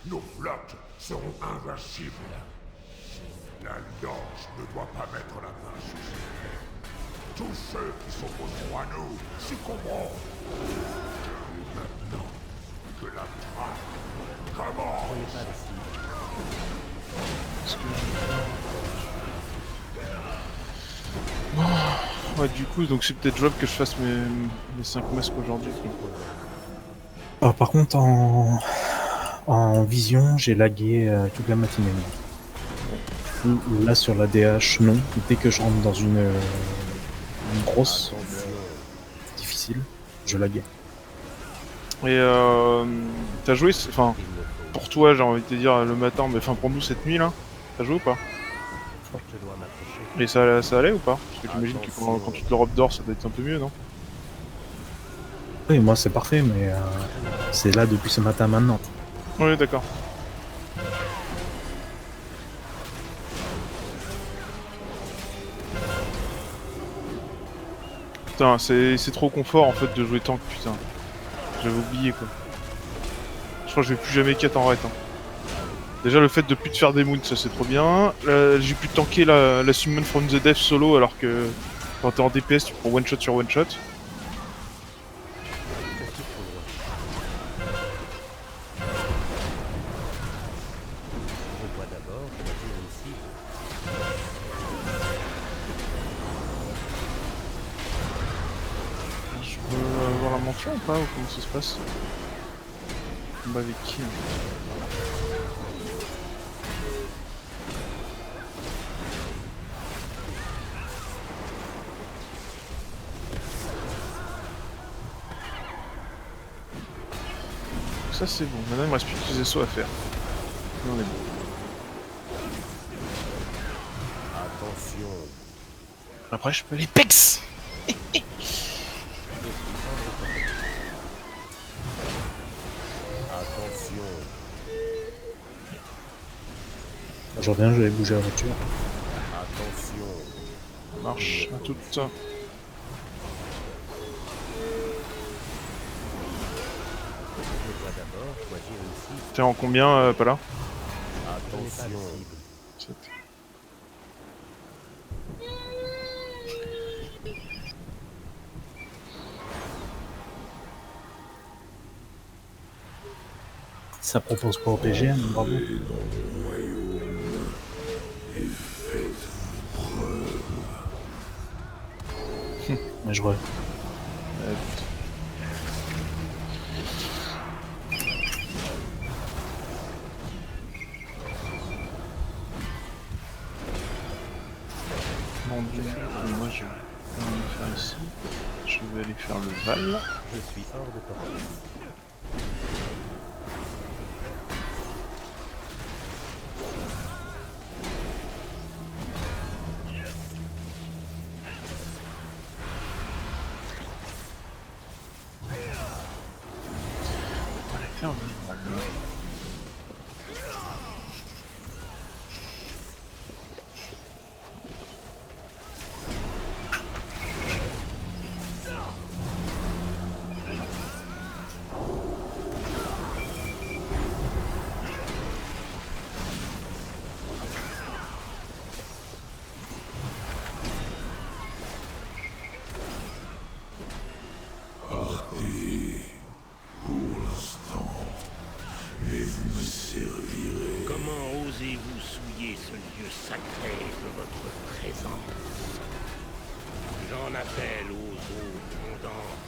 Nos flottes seront invincibles. L'Alliance ne doit pas mettre la main sur ses terres. Tous ceux qui s'opposeront à nous succomberont. Maintenant que la traque commence. Ouais, du coup, donc c'est peut-être jouable que je fasse mes 5 masques aujourd'hui. Par contre, en vision, j'ai lagué toute la matinée. Du coup, là, sur la DH, non. Dès que je rentre dans une grosse, difficile, je laguais. Et t'as joué, enfin, pour toi, j'ai envie de te dire le matin, mais enfin pour nous cette nuit là, t'as joué ou pas? Et ça allait ou pas? Parce que j'imagine que quand tu te l'Europe d'or, ça doit être un peu mieux, non? Oui, moi, c'est parfait, mais c'est là depuis ce matin maintenant. Oui, d'accord. Putain, c'est trop confort en fait de jouer tank, putain. J'avais oublié quoi. Je crois que je vais plus jamais 4 en raid. Hein. Déjà le fait de plus te faire des moons, ça c'est trop bien. J'ai pu tanker la summon from the death solo alors que quand t'es en DPS tu prends one shot sur one shot. Je peux avoir la mention ou pas, ou comment ça se passe? Combat avec qui hein. Ça c'est bon, maintenant il me reste plus que des SO à faire. Là, on est bon. Attention. Après je peux les pex. Attention. Je reviens, je vais bouger la voiture. Attention. Ça marche, à toute. Je dois d'abord choisir une cible. T'es en combien, pas là? Attention. Ça propose quoi au PGM, bravo. Mais je reviens. Mon dieu, moi je vais aller faire ici. Je vais aller faire le Val. Je suis hors de portée. On va aller faire le Val. Comment osez-vous souiller ce lieu sacré de votre présence? J'en appelle aux eaux fondantes.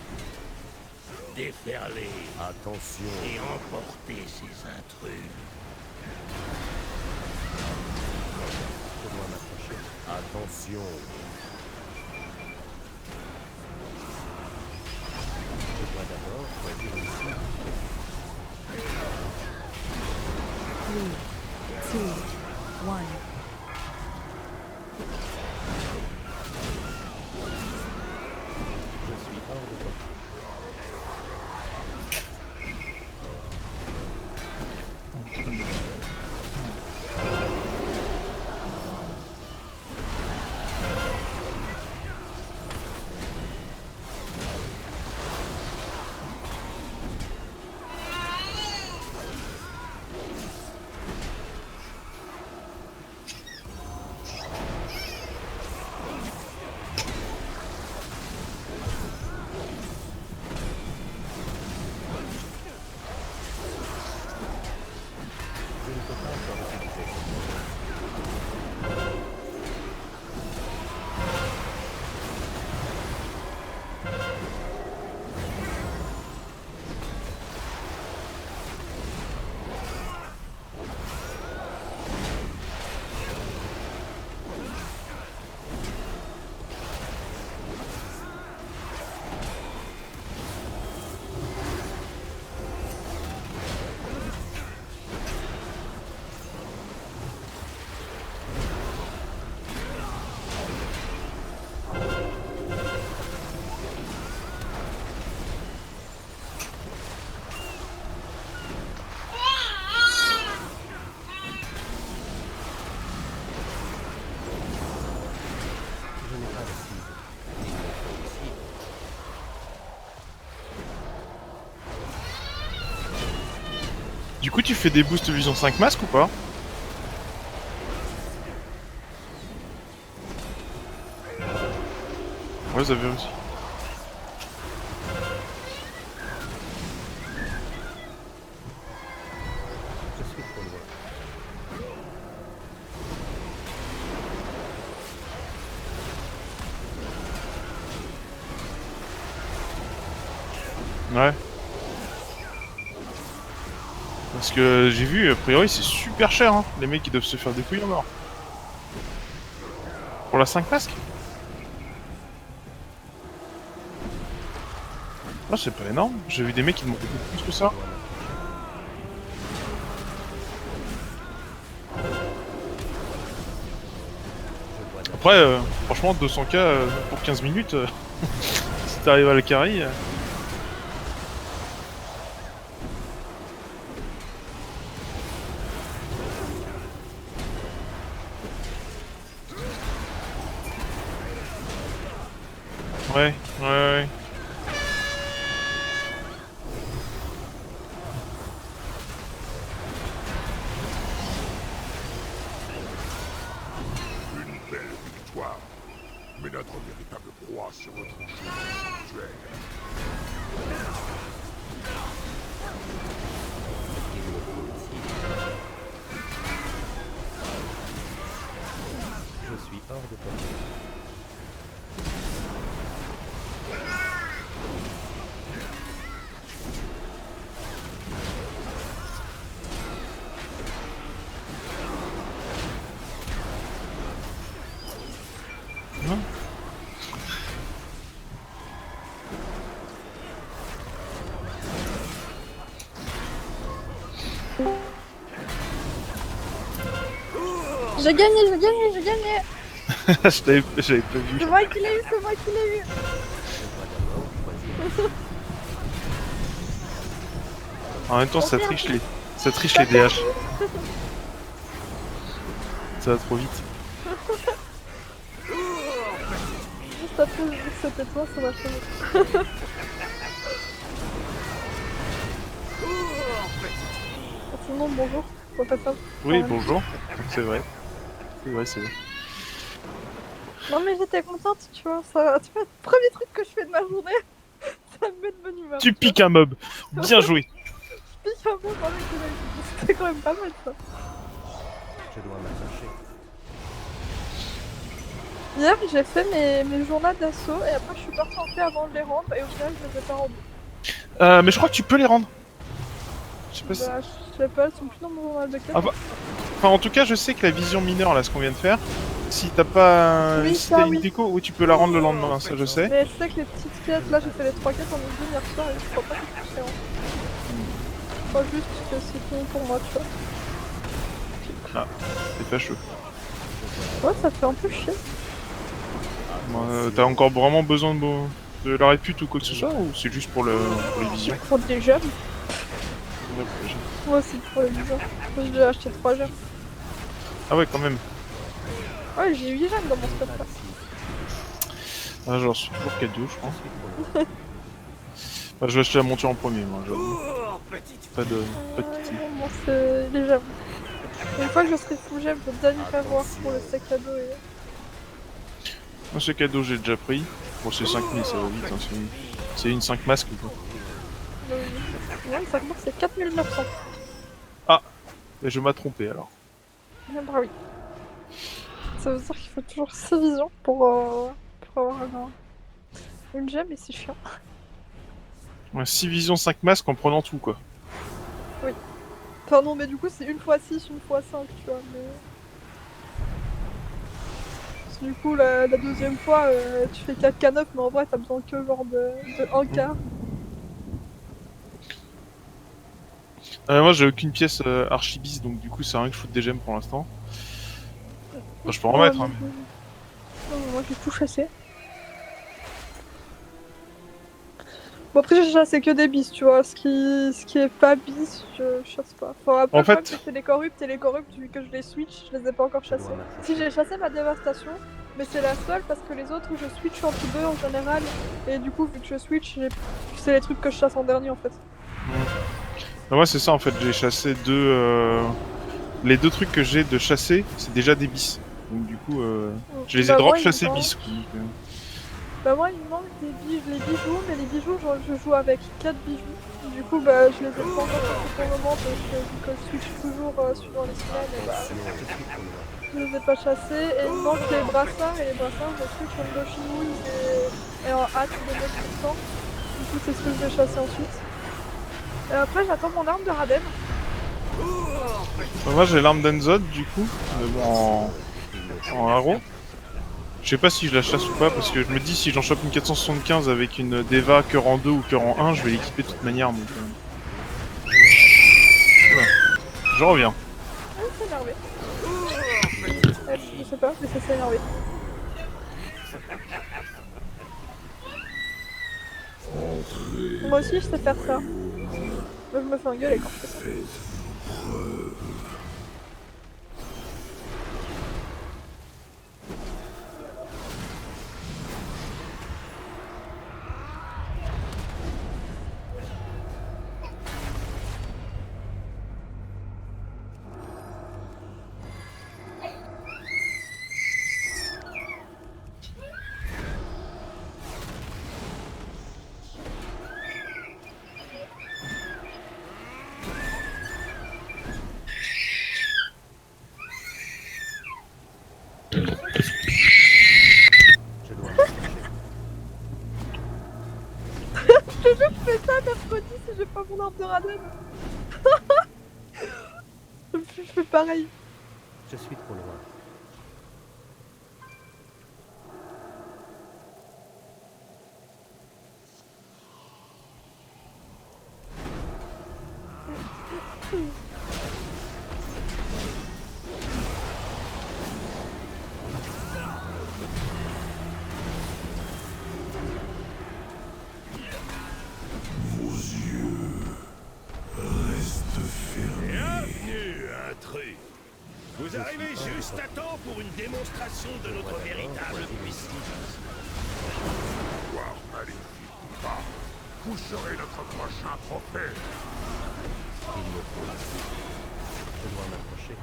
Déferler Attention. et emporter ces intrus. Je dois m'approcher. Attention. Je dois d'abord choisir une cible. 3, 2, 1. Je suis hors de portée. Du coup, tu fais des boosts vision 5 masques ou pas? Ouais, vous avez aussi. Je suis trop loin. Ouais. Parce que j'ai vu, a priori, c'est super cher, hein. Les mecs, ils doivent se faire des couilles en or. Pour la 5 masques? Ah, c'est pas énorme. J'ai vu des mecs qui demandaient beaucoup plus que ça. Après, franchement, 200k pour 15 minutes, si t'arrives à le carry... Ouais, ouais, ouais. Une belle victoire. Mais notre véritable proie se retrouve chez le spirituel. Je suis hors de portée. J'ai gagné. J'avais pas vu. C'est moi qui l'ai eu, c'est moi qui l'ai eu. En même temps, ça Ok. triche les DH. Ça va trop vite. Juste après, j'ai vu que c'était toi, ça m'a fait rire. Sinon, bonjour, professeur. Oui, Ouais. bonjour. C'est vrai. C'est vrai, c'est vrai. Non mais j'étais contente, tu vois, ça, tu vois, le premier truc que je fais de ma journée, ça me met de bonne humeur. Tu piques un mob. Bien joué. Je pique un peu avec l'œil. C'était quand même pas mal ça. Je dois m'attacher. Hier, j'ai fait mes journaux d'assaut et après je suis partie en paix avant de les rendre et au final je les ai pas rendus. Mais je crois que tu peux les rendre. Je sais pas si... Bah, je sais pas, elles sont plus dans mon journal de quête. Ah bah... Enfin, en tout cas, je sais que la vision mineure, là, ce qu'on vient de faire, si t'as pas... Oui, si ça, t'as oui. une déco, oui, tu peux la rendre le lendemain, ça je sais. Mais je sais que les petites quêtes, là j'ai fait les 3 quêtes en une hier soir et je crois pas que c'est différent. Je crois juste que c'est fini pour moi, tu vois. C'est pas chaud. Ouais, ça fait un peu chier. T'as encore vraiment besoin de la répute ou quoi que ce soit, ou c'est juste pour les visions? Pour des jeunes. Moi aussi pour les visions. Moi j'ai déjà acheté 3 gemmes. Ah ouais, quand même. Ouais, j'ai 8 gemmes dans mon stock là. Ah, j'en suis toujours qu'à 2, je crois. Bah, je vais acheter la monture en premier, moi, j'avoue. Pas de pitié. Moi c'est les gemmes. Une fois que je serai full gemme, je vais déjà voir pour le sac à dos et... Moi, ce cadeau, j'ai déjà pris. Bon, c'est 5000, ça va vite, hein. C'est une 5 masques, quoi. Ouais, ça commence, c'est 4900. Et je m'ai trompé, alors. Ah bah oui. Ça veut dire qu'il faut toujours 6 visions pour avoir une gemme et c'est chiant. Ouais, 6 visions, 5 masques en prenant tout, quoi. Enfin non, mais du coup c'est une fois 6, une fois 5, tu vois. Mais... Parce que du coup la deuxième fois tu fais 4K9 mais en vrai t'as besoin que genre de 1K. Moi, j'ai aucune pièce archibis, donc du coup, c'est rien que je foute des gemmes pour l'instant. Enfin, je peux en Ouais, mettre, hein. mais- Non, mais moi j'ai tout chassé. Bon après j'ai chassé que des bis, tu vois. Ce qui est pas bis, je chasse pas. Enfin, après, En le problème, fait- c'est que c'est les corrupts et les corrupts vu que je les switch, je les ai pas encore Je dois chassés. m'attacher. Si j'ai chassé ma dévastation, mais c'est la seule parce que les autres où je switch entre deux en général, et du coup vu que je switch, c'est les trucs que je chasse en dernier en fait. Bah, moi c'est ça en fait, j'ai chassé les deux trucs que j'ai de chasser, c'est déjà des bis. Donc du coup, je les ai Bah, drop moi, il chassés me bis. manque- Quoi. Donc, Bah moi il me manque les bijoux, mais les bijoux genre, je joue avec 4 bijoux. Du coup bah je les ai pas encore fait pour le moment parce que vu que je switch toujours suivant les semaines, et bah, Attention, je suis trop loin. je les ai pas chassés. Et il me manque les brassards, et les brassards je switch en Doshinui et en hâte de mettre tout le temps. Du coup c'est ce que je vais chasser ensuite. Et après j'attends mon arme de Raden. moi j'ai l'arme d'Enzod du coup, en haro. Je sais pas si je la chasse ou pas parce que je me dis si j'en chope une 475 avec une Deva cœur en 2 ou cœur en 1, je vais l'équiper de toute manière. Donc, voilà. Je reviens. Ah, c'est énervé. Je sais pas, mais ça s'est énervé. Moi aussi je sais faire ça. Mais je me fais engueuler quand je fais ça. Je dois m'approcher. Je fais ça mercredi si j'ai pas mon arme de Raden. Je fais pareil. Je suis trop loin. Bienvenue, intrus. Vous arrivez juste à temps pour une démonstration de notre véritable puissance. Pouvoir maléfique ou pas, vous serez notre prochain trophée. Il me faut. Je dois m'approcher.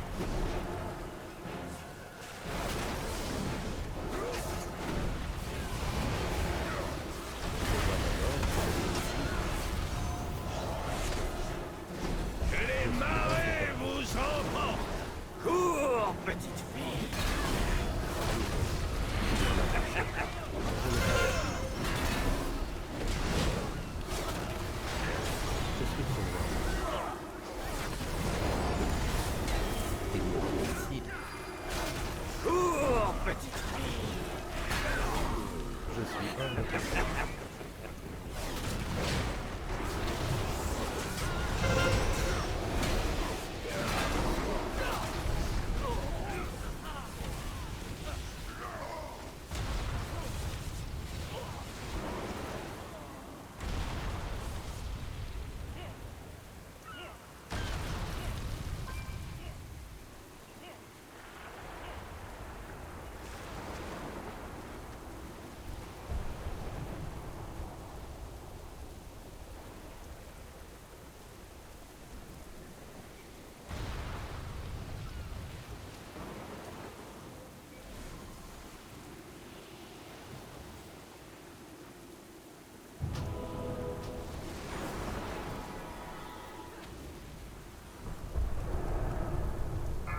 Que les marées vous emportent. Cours, petite fille. Je suis trop loin. Il me faut ici. Cours, petite fille. Je suis hors de question.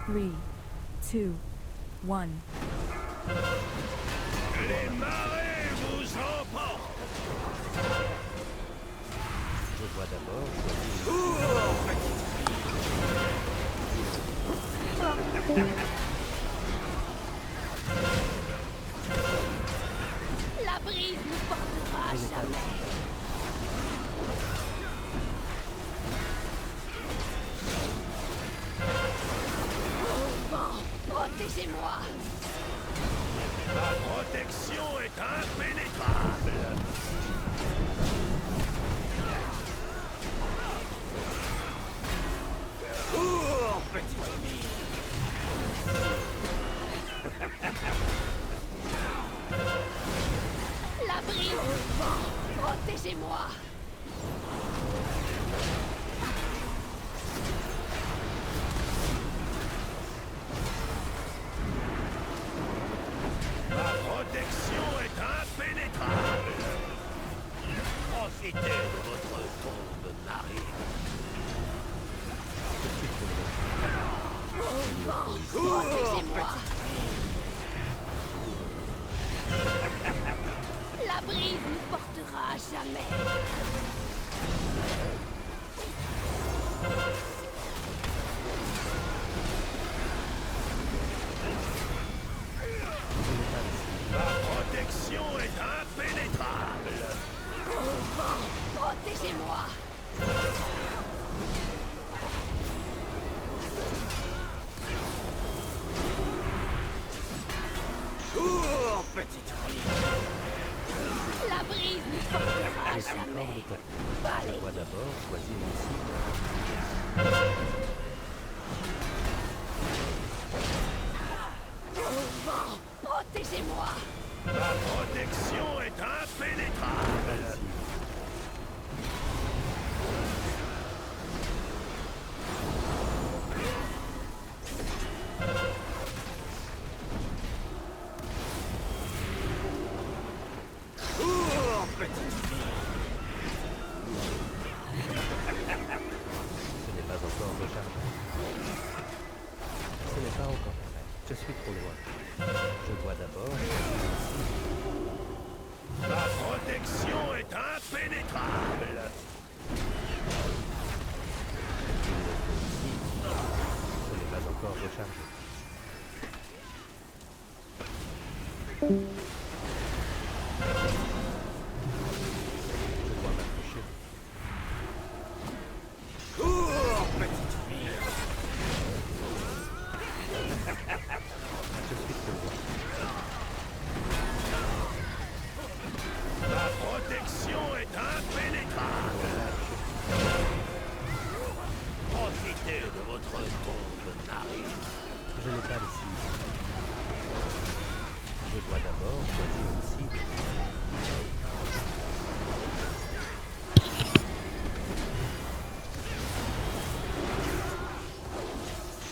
Three, two, one. Que les marées vous emportent. Je dois d'abord choisir. La brise ne portera jamais. Oh vent, protégez-moi. Ma protection est impénétrable. Cours, petite fille. La brise du vent, protégez-moi. Protégez-moi. La brise nous portera à jamais. Protection est impénétrable. Au vent, protégez-moi. Cours, petite fille. La brise nous portera à Je suis jamais. hors de portée. Je dois d'abord choisir une cible. Au vent, protégez-moi. Ma protection est impénétrable. Cours, petite fille. Ce n'est pas encore rechargé. Ce n'est pas encore prêt. Je suis trop loin. Je dois d'abord choisir une cible. Ma protection est impénétrable. Ce n'est pas encore rechargé. Je dois m'approcher. Cours, petite fille. Je suis trop loin. Ma protection est impénétrable. Profitez de votre tombe, Marie. Je n'ai pas de cible. Je dois d'abord choisir une cible.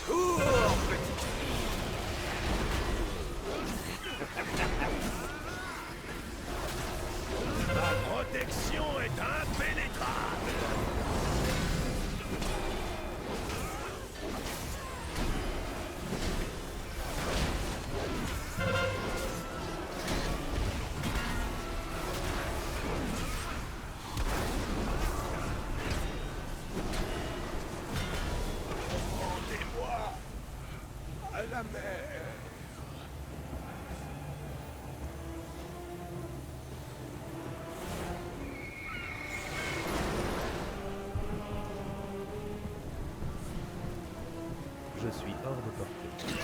Cours, petite fille. Ma protection est impénétrable. Rendez-moi à la mer. Je suis hors de portée.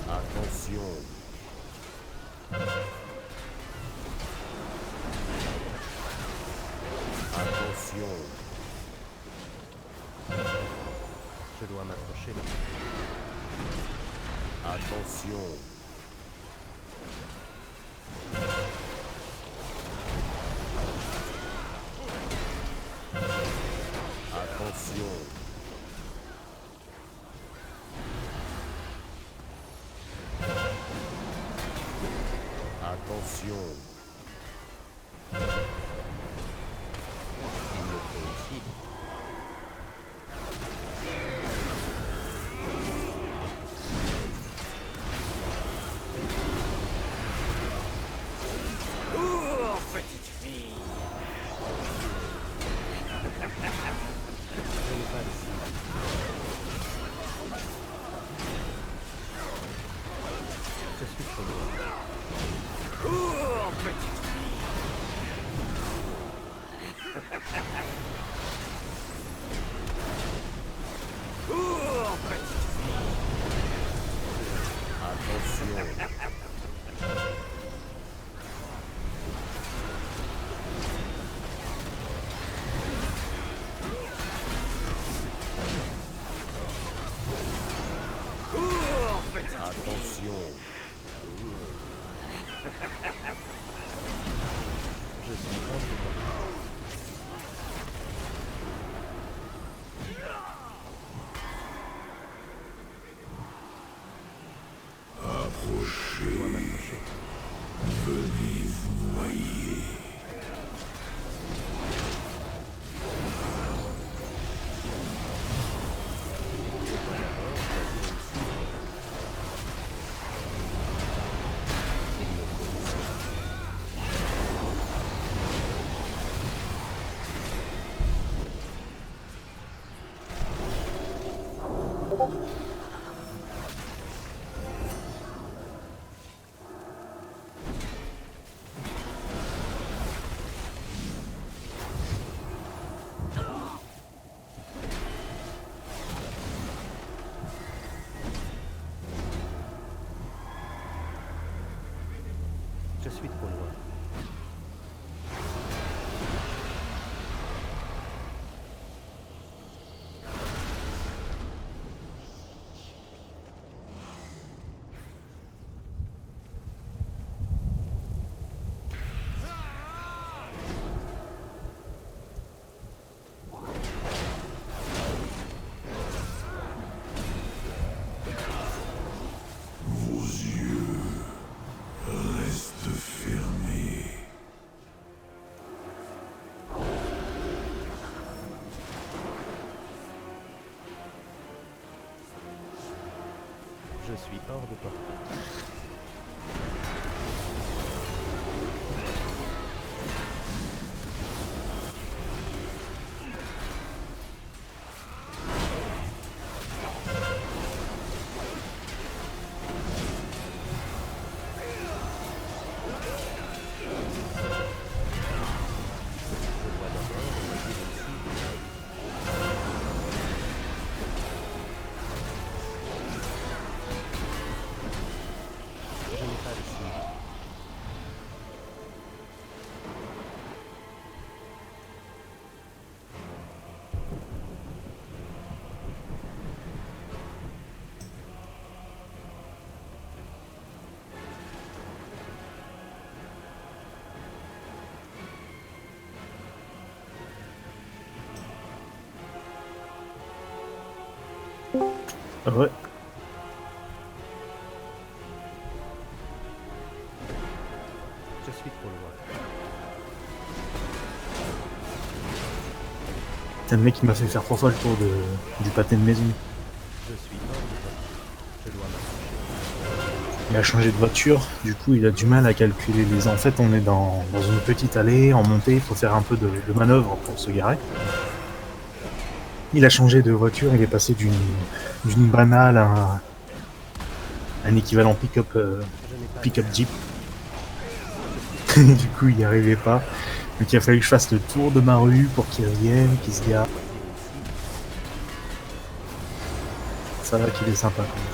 Attention. Attention. Je dois m'approcher. Attention. Attention. Attention. Il me faut une cible. Cours, petite fille. Je n'ai pas de cible. Je suis trop loin. Cours, petite fille. Cours, petite fille. Attention. Cours, petite fille. Attention. Je suis hors de portée. Je dois m'approcher. Venez vous noyer. Je suis trop loin. Vos yeux restent fermés. Je suis hors de portée. Je dois d'abord choisir une cible. Je n'ai pas de cible. Ouais. Je suis trop loin. C'est le mec qui m'a fait faire 3 fois le tour du pâté de maison. Je suis hors de portée. Je dois m'approcher. Il a changé de voiture, du coup il a du mal à calculer les... En fait on est dans une petite allée, en montée, il faut faire un peu de manœuvre pour se garer. Il a changé de voiture, il est passé d'une banale à un équivalent pick-up Je n'ai pas pick-up Jeep. Du coup il n'y arrivait pas. Donc il a fallu que je fasse le tour de ma rue pour qu'il revienne, qu'il se gare. Ça va qu'il est sympa quand même.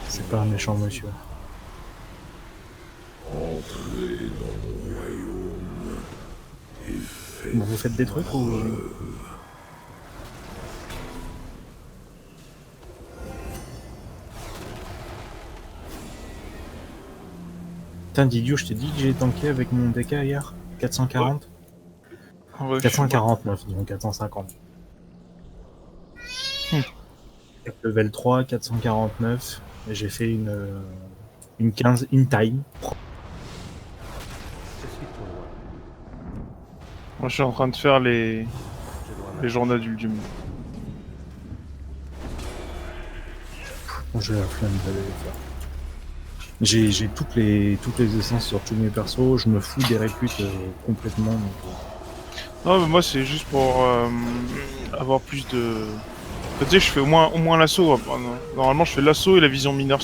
C'est pas un méchant monsieur. Entrez dans mon royaume et faites Bon, vous faites des trucs ou... Putain Didio, je t'ai dit que j'ai tanké avec mon DK hier. 440 Ouais, 449, disons 450. Level 3, 449. Et j'ai fait une 15 in time. Je suis trop loin. Moi, je suis en train de faire les Je dois les journées d'Uldium. Bon, j'ai la flemme d'aller les faire. J'ai toutes les essences sur tous mes persos, je me fous des réputes complètement. Donc, Non, mais moi, c'est juste pour avoir plus de... En fait, tu sais, je fais au moins l'assaut. Normalement, je fais l'assaut et la vision mineure.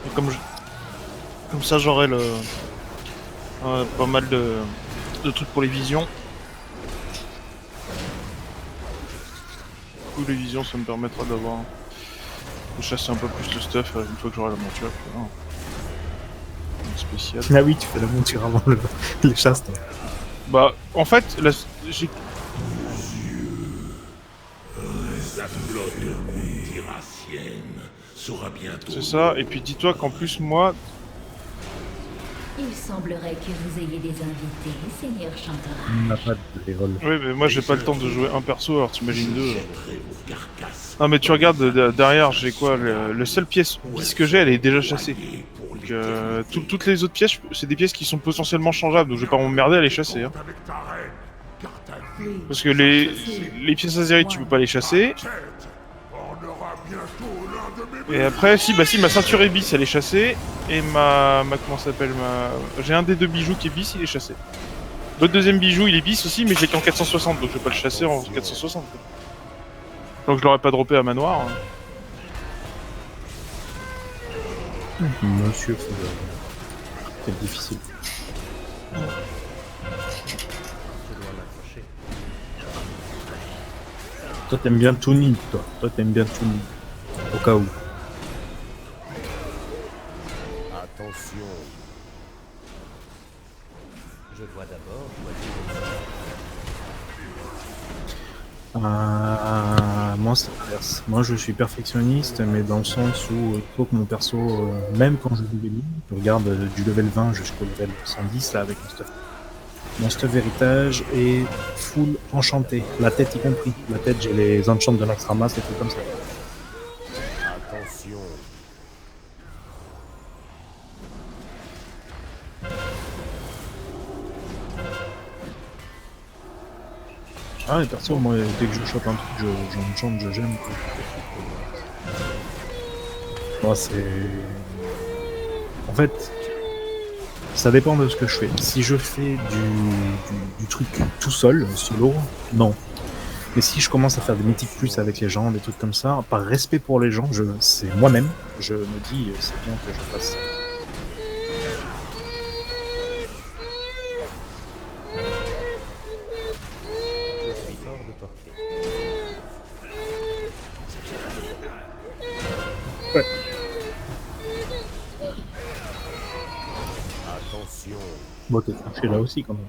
Et comme ça, j'aurai pas mal de trucs pour les visions. Du coup, les visions, ça me permettra de chasser un peu plus de stuff une fois que j'aurai la monture. Voilà. Spécial. Ah oui, tu fais la monture avant les chasses. Toi. Bah, en fait, j'ai... La flotte tirassienne sera bientôt. C'est ça, et puis dis-toi qu'en plus, moi... Il semblerait que vous ayez des invités, Seigneur Chantora. On n'a pas de les vols. Oui, mais moi, j'ai pas le temps de jouer un perso, alors t'imagines deux. Jetterai vos carcasses. Non, mais tu regardes derrière, j'ai quoi le seule pièce bis que j'ai, elle est déjà chassée. Donc, toutes les autres pièces, c'est des pièces qui sont potentiellement changeables, donc je vais pas m'emmerder à les chasser. Hein. Avec ta reine, car ta vie Parce que les pièces azérites, tu peux pas les chasser. quête ornera bientôt l'un de mes Et après, si ma ceinture est bis, elle est chassée. Et comment ça s'appelle J'ai un des deux bijoux qui est bis, il est chassé. Le deuxième bijou, il est bis aussi, mais je l'ai qu'en 460, donc je vais pas le chasser en 460. Quoi. Donc je l'aurais pas droppé à manoir. Hein. Monsieur Foudre. C'est difficile. Je dois m'accrocher. Toi t'aimes bien tout nid, toi. Toi t'aimes bien tout nid. Au cas où. Attention. Je dois d'abord Moi c'est l'inverse. Moi je suis perfectionniste, mais dans le sens où il faut que mon perso, même quand je joue des lignes, je regarde du level 20 jusqu'au level 110 là avec mon stuff. Mon stuff héritage est full enchanté, la tête y compris. La tête j'ai les enchants de l'Axtramas et tout comme ça. Attention. Ah et perso moi dès que je chope un truc j'enchante, je gemme quoi. Moi c'est... En fait, ça dépend de ce que je fais. Si je fais du truc tout seul, solo, non. Mais si je commence à faire des mythiques plus avec les gens, des trucs comme ça, par respect pour les gens, c'est moi-même, je me dis c'est bien que je fasse ça. je suis hors de portée. Attention. Bon t'es tranché là aussi quand même.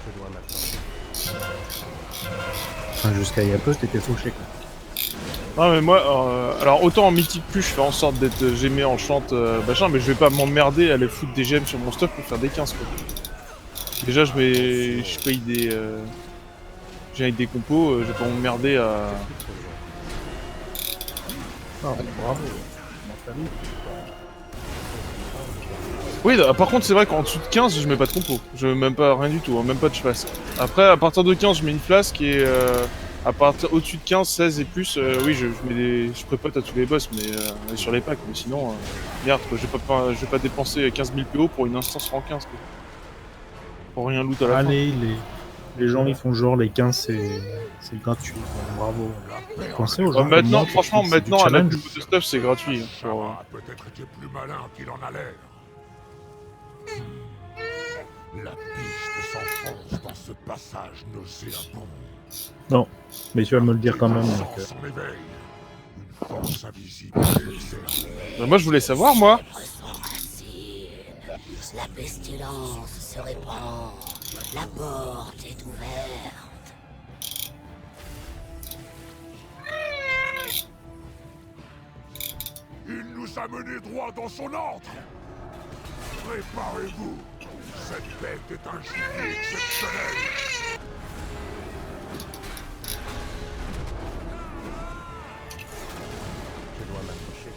Je dois m'accrocher. Enfin, jusqu'à il y a peu t'étais fauché quoi. Non mais moi, alors autant en mythique plus, je fais en sorte d'être gémé en chante, machin, mais je vais pas m'emmerder à aller foutre des gemmes sur mon stuff pour faire des 15 quoi. Déjà je paye des... j'ai avec des compos, je vais pas m'emmerder à... Ah, bravo. Oui, par contre c'est vrai qu'en dessous de 15 je mets pas de compo, je mets même pas rien du tout, hein, même pas de flasque. Après à partir de 15 je mets une flasque et à partir au-dessus de 15, 16 et plus, oui je mets des... je prépote à tous les boss mais sur les packs, mais sinon merde quoi, je vais pas dépenser 15 000 PO pour une instance rang 15 quoi. Pour rien loot à la Allez, les gens ils font genre les 15 c'est gratuit, bravo. Pensez aux fin. gens. Maintenant, comme moi, franchement, c'est du maintenant à la challenge. plus de stuff c'est gratuit. Hein, Ça pour, va peut-être été plus malin qu'il en a l'air. La piste s'enfonce dans ce passage nauséabond. Non, mais tu vas me le dire quand même. Un Donc, sens en éveil. Une force invisible s'exerce. Moi je voulais savoir moi. La pestilence se répand. La porte est ouverte. Il nous a menés droit dans son ordre. Préparez-vous. Cette bête est un gibier exceptionnel. Je dois m'accrocher.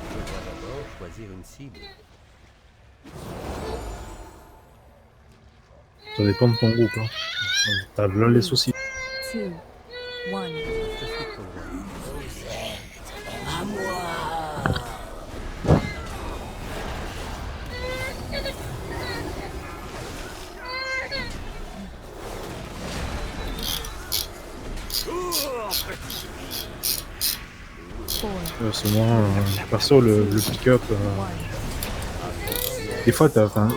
Je dois d'abord choisir une cible. ça dépend de ton groupe. Hein. T'as là les soucis. 2, 1. Je suis trop loin. À moi. C'est moi, perso, le pick-up. Des fois,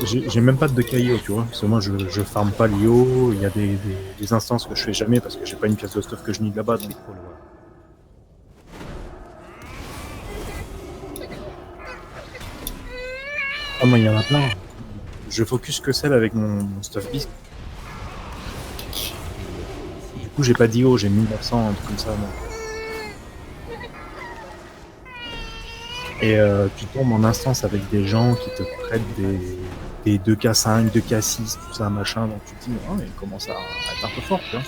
j'ai même pas de KIO, tu vois. Parce que moi, je farme pas l'IO. Il y a des instances que je fais jamais parce que j'ai pas une pièce de stuff que je nid là-bas. Je Donc... suis trop loin. Ah, moi, il y en a plein. Je focus que celle avec mon stuff beast. Du coup, j'ai pas d'IO, j'ai 1900, un truc comme ça. Donc. Et tu tombes en instance avec des gens qui te prêtent des 2K5, 2K6, tout ça, machin. Donc tu te dis, oh, il commence à être un peu fort, tu vois.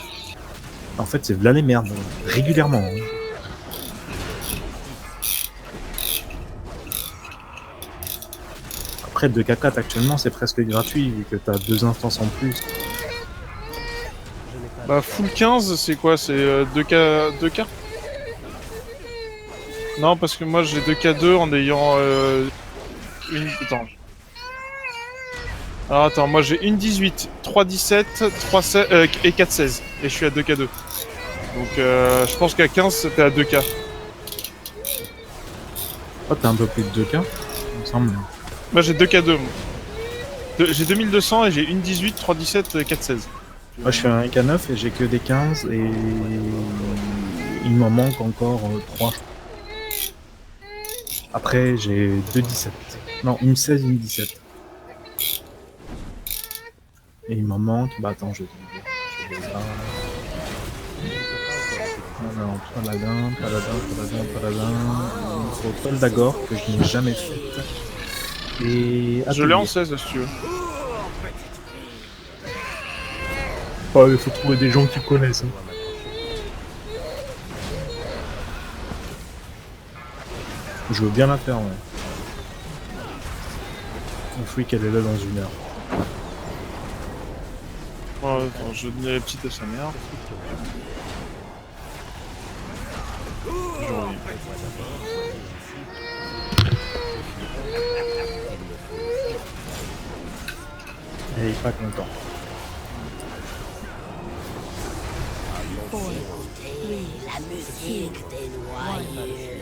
En fait, c'est v'là les merdes, régulièrement. Hein. Après, 2K4 actuellement, c'est presque gratuit vu que t'as 2 instances en plus. Bah, full 15, c'est quoi? C'est 2K... 2K? Non, parce que moi j'ai 2K2 en ayant une... Attends. Alors attends, moi j'ai une 18, 3 17, 3 16, et 4 16. Et je suis à 2K2. Donc je pense qu'à 15 c'était à 2K. Oh, t'as un peu plus de 2K, il me semble. Moi j'ai 2K2. Moi. J'ai 2200 et j'ai une 18, 3 17, 4 16. Moi, je suis à 1K9 et j'ai que des 15 et il m'en manque encore 3. Après, j'ai 2 17. Non, une 16 et une 17. Et il m'en manque... Bah attends, je vais te dire. Alors, paladin. Il faut Paul d'Agor, que je n'ai jamais fait. Et... Je l'ai en 16 là, si tu veux. Oh, il faut trouver des gens qui connaissent. Hein. Je veux bien la faire, ouais. Le freak, elle est là dans 1 heure. Oh, attends, je vais donner la petite à sa mère. J'aurais- Elle est pas content. La musique des noyés.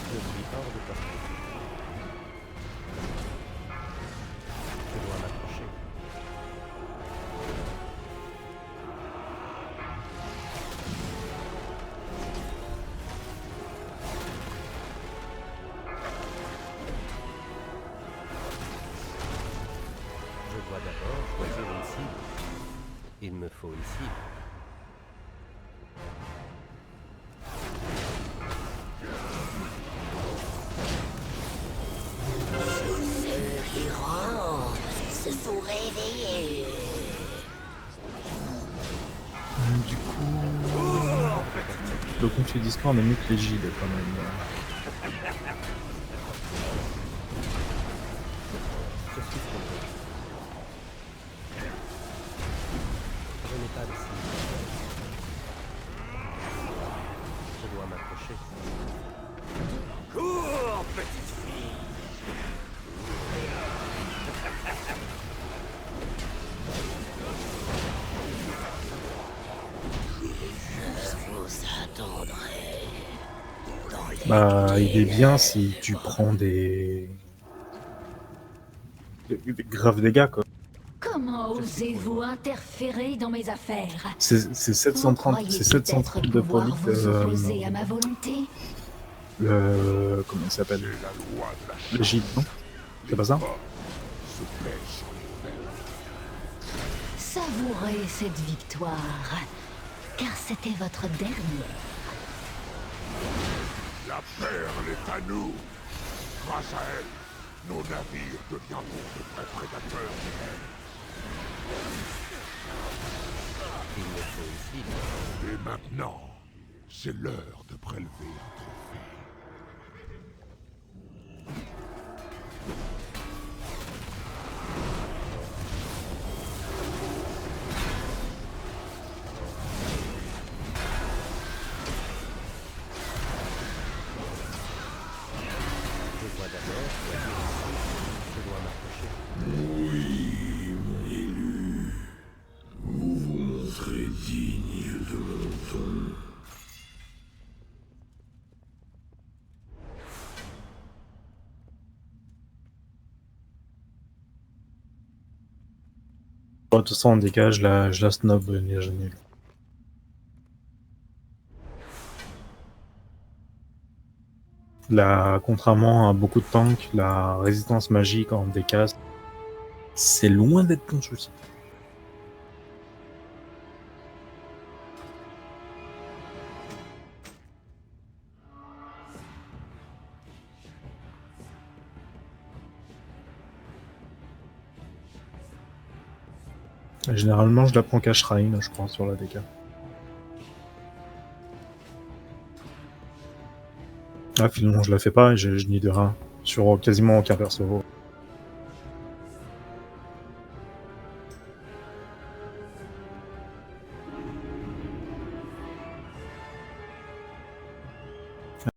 Je suis hors de portée. Je dois m'approcher. Je dois d'abord choisir une cible. Il me faut une cible. Ceux qui rentrent se sont réveillés. Du coup... Le conflit Discord est mieux que les Gilles, quand même. Je suis trompé. Je n'ai pas de cible. Je dois m'approcher. Cours, petite fille. Je vous attendrai. Dans les Bah, il est bien si tu prends des graves dégâts, quoi. Comment osez-vous interférer dans mes affaires? C'est Vous 730, croyez c'est 730 peut-être de pouvoir poly. vous opposer à ma volonté? Comment il s'appelle? C'est la loi de la Le chance. Gilles, non? C'est pas ça? Se plaît sur les veines. Savourez cette victoire, car c'était votre dernière. La perle est à nous. Grâce à elle, nos navires deviendront de vrais prédateurs. Il me faut une cible. Et maintenant, c'est l'heure de prélever un trophée. Je dois d'abord choisir une cible. Je dois m'approcher. Bon, de toute façon, en dégâts, je la snob, Ninja Nul. Contrairement à beaucoup de tanks, la résistance magique en DK, c'est loin d'être ton souci. Généralement, je la prends qu'à Shrine, je crois, sur la DK. Ah, finalement, je la fais pas et je n'y de rien. Sur quasiment aucun perso.